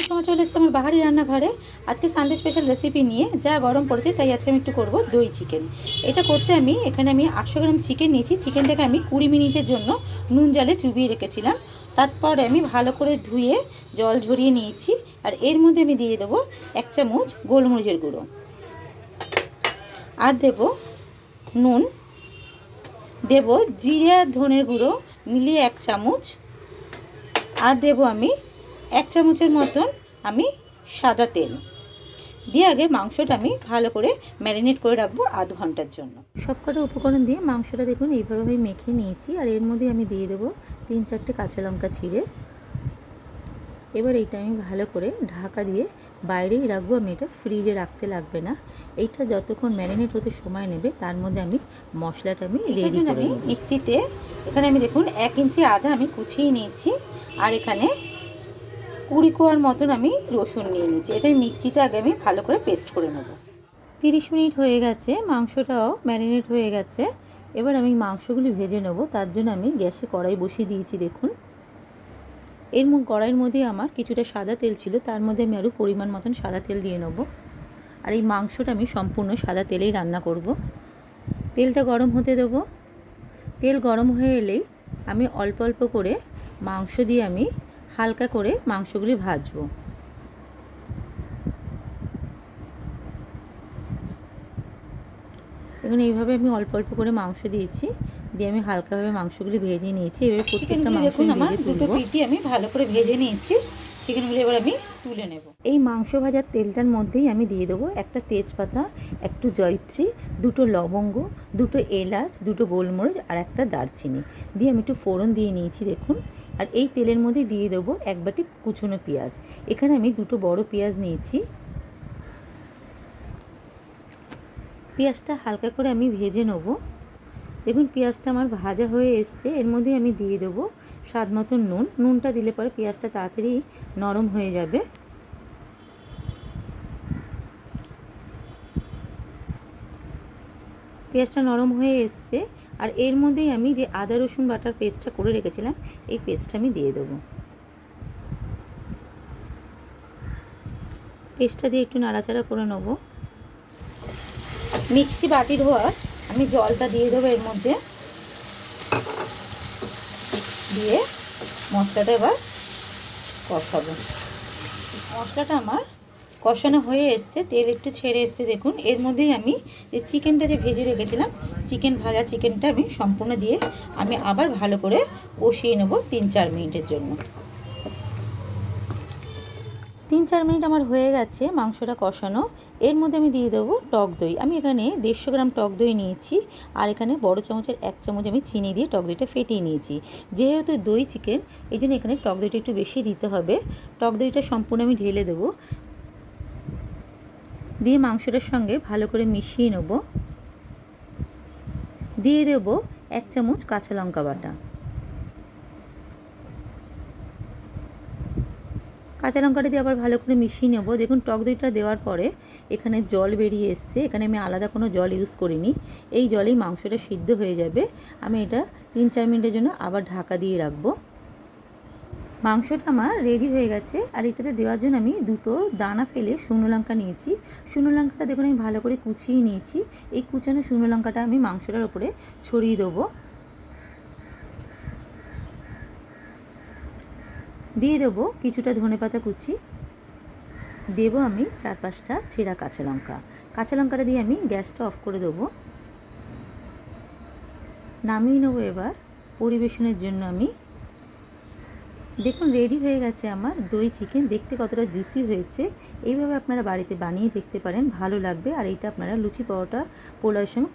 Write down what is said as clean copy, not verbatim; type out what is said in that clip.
সময় চলে এসেছে আমার বাহারি রান্নাঘরে। আজকে সানডে স্পেশাল রেসিপি নিয়ে, যা গরম পড়েছে তাই আজকে আমি একটু করব দই চিকেন। এটা করতে এখানে আমি 800 গ্রাম চিকেন নিয়েছি। চিকেনটাকে আমি 20 মিনিটের জন্য নুন জলে চুবিয়ে রেখেছিলাম। তারপরে আমি ভালো করে ধুয়ে জল ঝরিয়ে নিয়েছি। আর এর মধ্যে আমি দিয়ে দেবো 1 চামচ গোলমরিচের গুঁড়ো, আর দেব নুন, দেব জিরে আর ধনের গুঁড়ো মিলিয়ে 1 চামচ, আর দেব আমি 1 চামচের মতন আমি সাদা তেল দিয়ে আগে মাংসটা আমি ভালো করে ম্যারিনেট করে রাখবো আধ ঘন্টার জন্য। সবকটা উপকরণ দিয়ে মাংসটা দেখুন এইভাবে আমি মেখে নিয়েছি। আর এর মধ্যে আমি দিয়ে দেবো 3-4টে কাঁচা লঙ্কা ছিঁড়ে। এবার এইটা আমি ভালো করে ঢাকা দিয়ে বাইরেই রাখবো। আমি এটা ফ্রিজে রাখতে লাগবে না। এইটা যতক্ষণ ম্যারিনেট হতে সময় নেবে তার মধ্যে আমি মশলাটা আমি রেডি করে নেব। মিক্সিতে এখানে আমি দেখুন 1 ইঞ্চি আদা আমি কুচিয়ে নিয়েছি, আর এখানে 20 কোয়ার মতন আমি রসুন নিয়ে নিয়েছি। এটা মিক্সিতে আগে আমি ভালো করে পেস্ট করে নেব। 30 মিনিট হয়ে গেছে, মাংসটাও ম্যারিনেট হয়ে গেছে। এবার আমি মাংসগুলি ভেজে নেব। তার জন্য আমি গ্যাসে কড়াই বসিয়ে দিয়েছি। দেখুন কড়াইয়ের মধ্যে আমার কিছুটা সাদা তেল ছিল, তার মধ্যে আমি আরও পরিমাণ মতন সাদা তেল দিয়ে নেব। আর এই মাংসটা আমি সম্পূর্ণ সাদা তেলেই রান্না করব। তেলটা গরম হতে দেবো। তেল গরম হয়ে এলেই আমি অল্প অল্প করে মাংস দিয়ে আমি হালকা করে মাংসগুলি ভাজবো। এখন এইভাবে আমি অল্প অল্প করে মাংস দিয়েছি, দিয়ে আমি হালকাভাবে মাংসগুলি ভেজে নিয়েছি। এবার প্রত্যেকটা মাংস দুটো পিঠি আমি ভালো করে ভেজে নিয়েছি। চিকেনগুলো এবার আমি তুলে নেব। এই মাংস ভাজার তেলটার মধ্যেই আমি দিয়ে দেবো একটা তেজপাতা, একটু জয়িত্রী, 2টো লবঙ্গ, 2টো এলাচ, 2টো গোলমরিচ আর একটা দারচিনি দিয়ে আমি একটু ফোড়ন দিয়ে নিয়েছি। দেখুন, আর এই তেলের মধ্যে দিয়ে দেবো 1 বাটি কুচনো পেঁয়াজ। এখানে আমি 2টো বড় পেঁয়াজ নিয়েছি। পেঁয়াজটা হালকা করে আমি ভেজে নেব। দেখুন পেঁয়াজটা আমার ভাজা হয়ে এসছে। এর মধ্যে আমি দিয়ে দেবো স্বাদ মতো নুন। নুনটা দিলে পরে পেঁয়াজটা তাড়াতাড়ি নরম হয়ে যাবে। পেঁয়াজটা নরম হয়ে এসছে, আর এর মধ্যেই আমি যে আদা রসুন বাটার পেস্টটা করে রেখেছিলাম এই পেস্টটা আমি দিয়ে দেবো। পেস্টটা দিয়ে একটু নাড়াচাড়া করে নেব। মিক্সি বাটি ধোয়ার আমি জলটা দিয়ে দেবো এর মধ্যে, দিয়ে মশলাটা এবার কষাবো। মশলাটা আমার কষানো হয়ে এসছে, তেল একটু ছেড়ে এসছে। দেখুন এর মধ্যেই আমি যে চিকেনটা যে ভেজে রেখেছিলাম, ভাজা চিকেনটা আমি সম্পূর্ণ দিয়ে আমি আবার ভালো করে কষিয়ে নেব 3-4 মিনিটের জন্য। 3-4 মিনিট আমার হয়ে গেছে মাংসটা কষানো। এর মধ্যে আমি দিয়ে দেবো টক দই। আমি এখানে 150 গ্রাম টক দই নিয়েছি, আর এখানে বড় চামচের 1 চামচ আমি চিনি দিয়ে টক দইটা ফেটিয়ে নিয়েছি। যেহেতু দই চিকেন এই জন্য এখানে টক দইটা একটু বেশি দিতে হবে। টক দইটা সম্পূর্ণ আমি ঢেলে দেবো, দিয়ে মাংসটার সঙ্গে ভালো করে মিশিয়ে নেব। দিয়ে দেব 1 চামচ কাঁচা লঙ্কা বাটা। কাঁচা লঙ্কাটা দিয়ে আবার ভালো করে মিশিয়ে নেব। দেখুন টক দইটা দেওয়ার পরে এখানে জল বেরিয়ে এসছে। এখানে আমি আলাদা কোনো জল ইউজ করিনি, এই জলেই মাংসটা সিদ্ধ হয়ে যাবে। আমি এটা 3-4 মিনিটের জন্য আবার ঢাকা দিয়ে রাখবো। মাংসটা আমার রেডি হয়ে গেছে। আর এটাতে দেওয়ার জন্য আমি 2টো দানা ফেলে শুকনো লঙ্কা নিয়েছি। শুকনো লঙ্কাটা দেখুন আমি ভালো করে কুচিয়ে নিয়েছি। এই কুচানো শুকনো লঙ্কাটা আমি মাংসটার উপরে ছড়িয়ে দেবো। দিয়ে দেবো কিছুটা ধনেপাতা কুচি, দেবো আমি 4-5টা ছেঁড়া কাঁচা লঙ্কা। কাঁচা লঙ্কাটা দিয়ে আমি গ্যাসটা অফ করে দেবো। নামিয়ে নেবো এবার পরিবেশনের জন্য। আমি দেখুন রেডি হয়ে গেছে আমার দই চিকেন। দেখতে কতটা জুসি হয়েছে। এইভাবে আপনারা বাড়িতে বানিয়ে দেখতে পারেন, ভালো লাগবে। আর এইটা আপনারা লুচি, পরোটা, পোলাওয়ের সঙ্গে